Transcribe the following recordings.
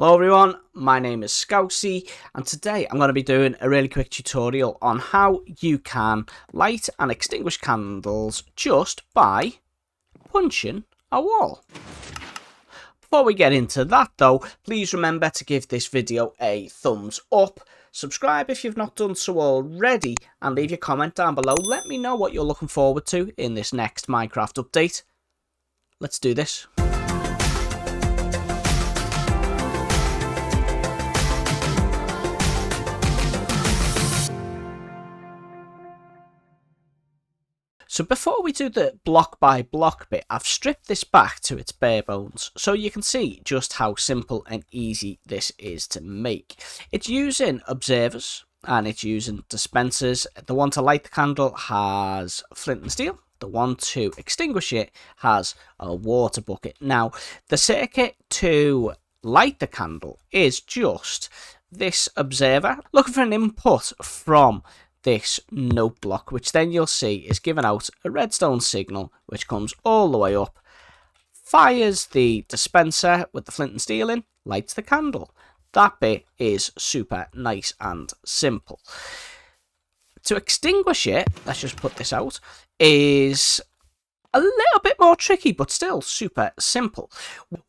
Hello everyone, my name is Scousey and today I'm going to be doing a really quick tutorial on how you can light and extinguish candles just by punching a wall. Before we get into that though, please remember to give this video a thumbs up, subscribe if you've not done so already, and leave your comment down below. Let me know what you're looking forward to in this next Minecraft update. Let's do this. So before we do the block by block bit, I've stripped this back to its bare bones so you can see just how simple and easy this is to make. It's using observers and it's using dispensers. The one to light the candle has flint and steel. The one to extinguish it has a water bucket. Now, the circuit to light the candle is just this observer looking for an input from this note block, which then you'll see is giving out a redstone signal which comes all the way up, fires the dispenser with the flint and steel in, lights the candle. That bit is super nice and simple. To extinguish it, let's just put this out, is a little bit more tricky but still super simple.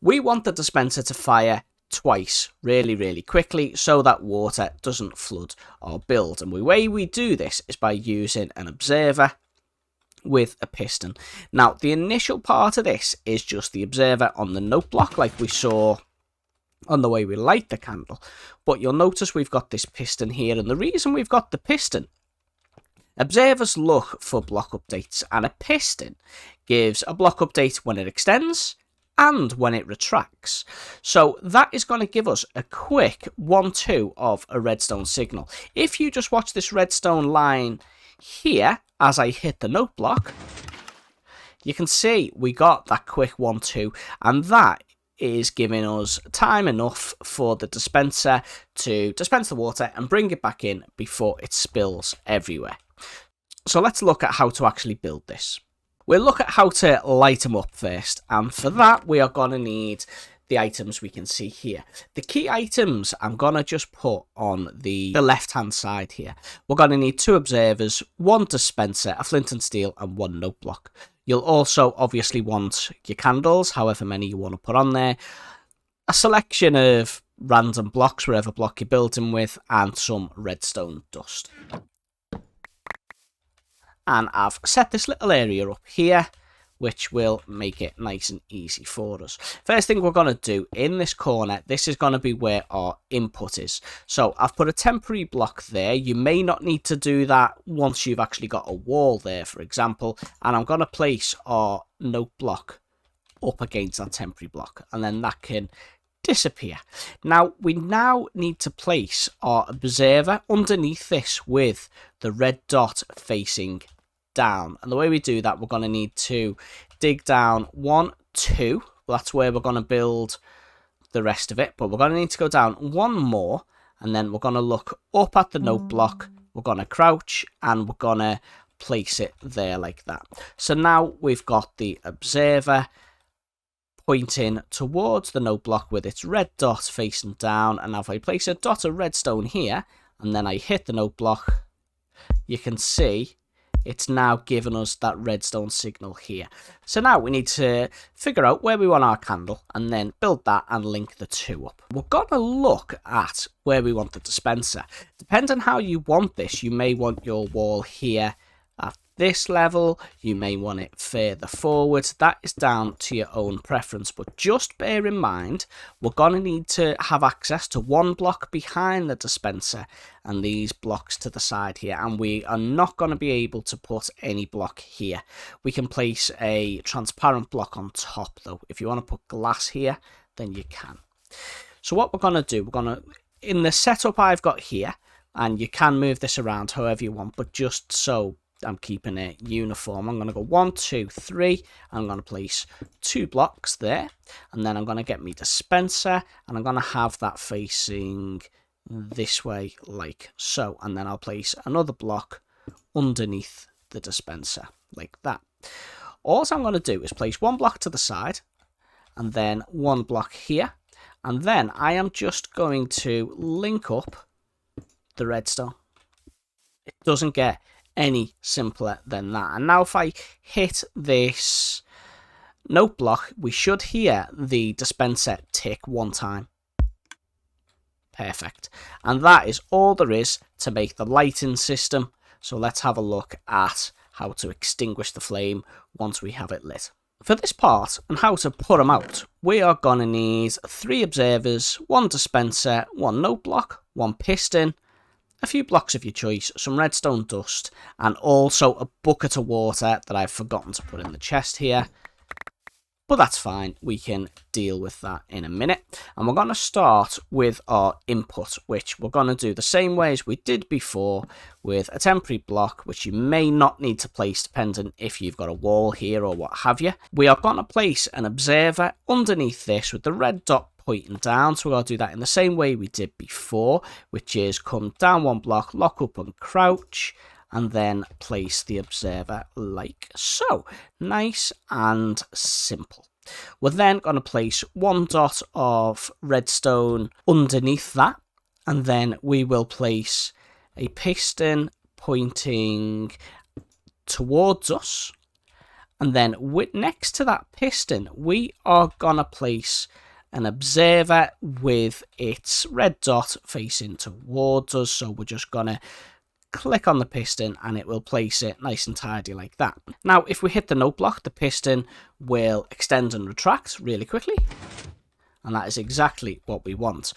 We want the dispenser to fire twice really quickly so that water doesn't flood or build, and the way we do this is by using an observer with a piston. Now the initial part of this is just the observer on the note block like we saw on the way we light the candle, but you'll notice we've got this piston here, and the reason we've got the piston, observers look for block updates and a piston gives a block update when it extends and when it retracts. So that is going to give us a quick 1-2 of a redstone signal. If you just watch this redstone line here as I hit the note block, you can see we got that quick 1-2, and that is giving us time enough for the dispenser to dispense the water and bring it back in before it spills everywhere. So let's look at how to actually build this. We'll look at how to light them up first, and for that we are going to need the items we can see here. The key items I'm going to just put on the left hand side here. We're going to need 2 observers, 1 dispenser, a flint and steel, and 1 note block. You'll also obviously want your candles, however many you want to put on there, a selection of random blocks, wherever block you're building with, and some redstone dust. And I've set this little area up here, which will make it nice and easy for us. First thing we're going to do in this corner, this is going to be where our input is. So I've put a temporary block there. You may not need to do that once you've actually got a wall there, for example. And I'm going to place our note block up against that temporary block, and then that can disappear. Now we need to place our observer underneath this with the red dot facing down, and the way we do that, we're going to need to dig down 1, 2. That's where we're going to build the rest of it, but we're going to need to go down 1 more, and then we're going to look up at the note block, we're going to crouch, and we're going to place it there like that. So now we've got the observer pointing towards the note block with its red dot facing down, and now if I place a dot of redstone here and then I hit the note block, you can see it's now given us that redstone signal here. So now we need to figure out where we want our candle and then build that and link the 2 up. We're going to look at where we want the dispenser. Depending on how you want this, you may want your wall here at this level, you may want it further forward. That is down to your own preference, but just bear in mind we're going to need to have access to 1 block behind the dispenser and these blocks to the side here, and we are not going to be able to put any block here. We can place a transparent block on top though. If you want to put glass here, then you can. So what we're going to do, we're going to, in the setup I've got here, and you can move this around however you want, but just so I'm keeping it uniform, I'm going to go 1, 2, 3. I'm going to place 2 blocks there, and then I'm going to get me dispenser, and I'm going to have that facing this way like so, and then I'll place another block underneath the dispenser like that. All I'm going to do is place 1 block to the side and then 1 block here, And then I am just going to link up the redstone. It doesn't get any simpler than that. And now if I hit this note block, we should hear the dispenser tick one time. Perfect. And that is all there is to make the lighting system. So let's have a look at how to extinguish the flame once we have it lit. For this part and how to put them out, we are going to need 3 observers, 1 dispenser, 1 note block, 1 piston, a few blocks of your choice, some redstone dust, and also a bucket of water that I've forgotten to put in the chest here. But that's fine, we can deal with that in a minute. And we're going to start with our input, which we're going to do the same way as we did before with a temporary block, which you may not need to place depending if you've got a wall here or what have you. We are going to place an observer underneath this with the red dot pointing down, so we're going to do that in the same way we did before, which is come down 1 block, lock up and crouch, and then place the observer like so. Nice and simple. We're then going to place 1 dot of redstone underneath that, and then we will place a piston pointing towards us, and then next to that piston we are going to place an observer with its red dot facing towards us. So we're just going to click on the piston and it will place it nice and tidy like that. Now if we hit the note block, the piston will extend and retract really quickly, and that is exactly what we want.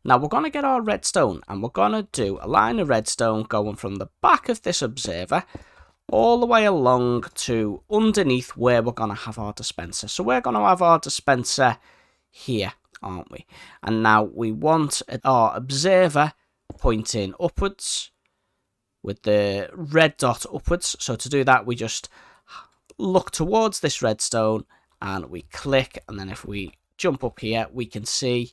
Now we're going to get our redstone and we're going to do a line of redstone going from the back of this observer all the way along to underneath where we're going to have our dispenser. So we're going to have our dispenser here, aren't we? And now we want our observer pointing upwards with the red dot upwards. So to do that, we just look towards this redstone and we click, and then if we jump up here, we can see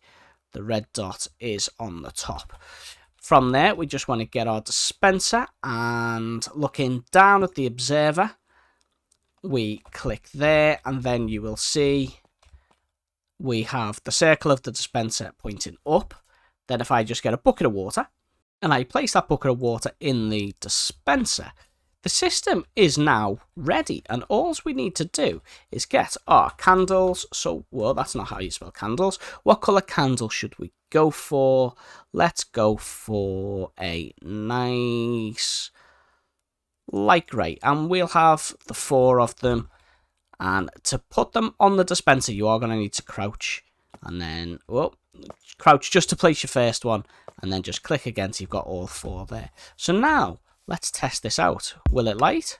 the red dot is on the top. From there, we just want to get our dispenser, and looking down at the observer, we click there, and then you will see we have the circle of the dispenser pointing up. Then if I just get a bucket of water and I place that bucket of water in the dispenser, the system is now ready, and all we need to do is get our candles. So, well, that's not how you spell candles. What colour candle should we go for? Let's go for a nice light grey, and we'll have the 4 of them. And to put them on the dispenser, you are going to need to crouch, and then, well, crouch just to place your first one, and then just click again so you've got all 4 there. So now, let's test this out. Will it light?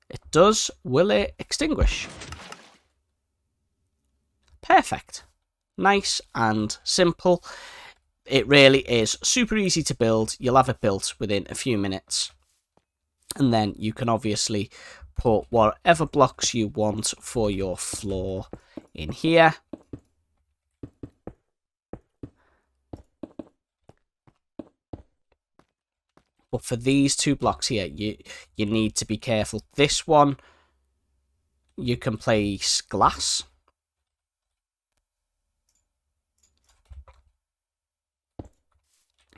It does. Will it extinguish? Perfect. Nice and simple. It really is super easy to build. You'll have it built within a few minutes. And then you can obviously put whatever blocks you want for your floor in here. But for these 2 blocks here, you need to be careful. This one, you can place glass.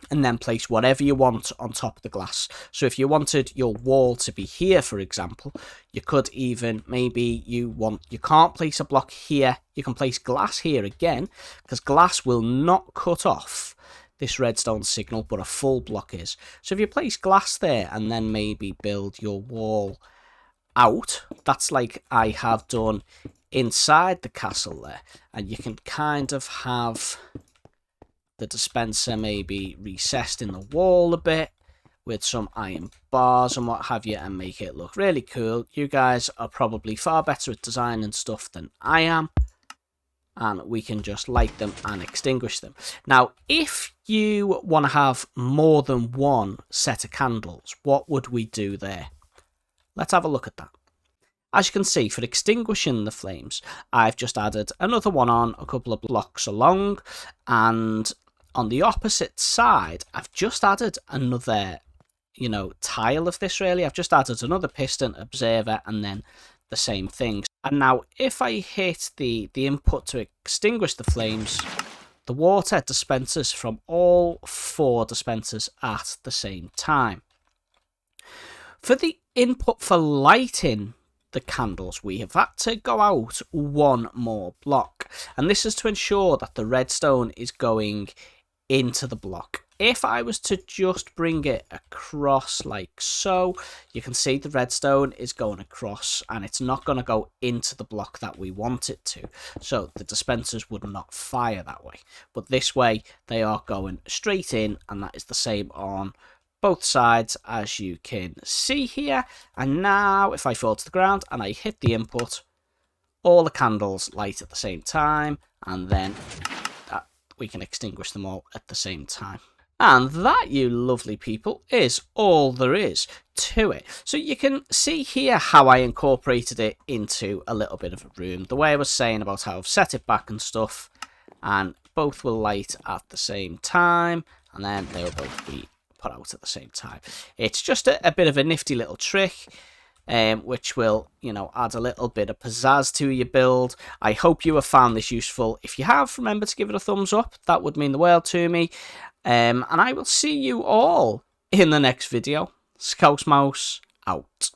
And then place whatever you want on top of the glass. So if you wanted your wall to be here, for example, you could even, maybe you can't place a block here. You can place glass here again, because glass will not cut off this redstone signal, but a full block is. So if you place glass there and then maybe build your wall out, that's like I have done inside the castle there, and you can kind of have the dispenser maybe recessed in the wall a bit with some iron bars and what have you, and make it look really cool. You guys are probably far better at designing stuff than I am, and we can just light them and extinguish them. Now, if you want to have more than 1 set of candles, what would we do there? Let's have a look at that. As you can see, for extinguishing the flames, I've just added another one on a couple of blocks along, and on the opposite side, I've just added another, tile of this really. I've just added another piston, observer, and then the same thing. And now if I hit the input to extinguish the flames, the water dispenses from all 4 dispensers at the same time. For the input for lighting the candles, we have had to go out 1 more block, and this is to ensure that the redstone is going into the block. If I was to just bring it across like so, you can see the redstone is going across and it's not going to go into the block that we want it to. So the dispensers would not fire that way. But this way they are going straight in, and that is the same on both sides, as you can see here. And now if I fall to the ground and I hit the input, all the candles light at the same time, and then we can extinguish them all at the same time. And that, you lovely people, is all there is to it. So you can see here how I incorporated it into a little bit of a room. The way I was saying about how I've set it back and stuff, and both will light at the same time, and then they'll both be put out at the same time. It's just a bit of a nifty little trick, which will, add a little bit of pizzazz to your build. I hope you have found this useful. If you have, remember to give it a thumbs up. That would mean the world to me. And I will see you all in the next video. Scouse Mouse out.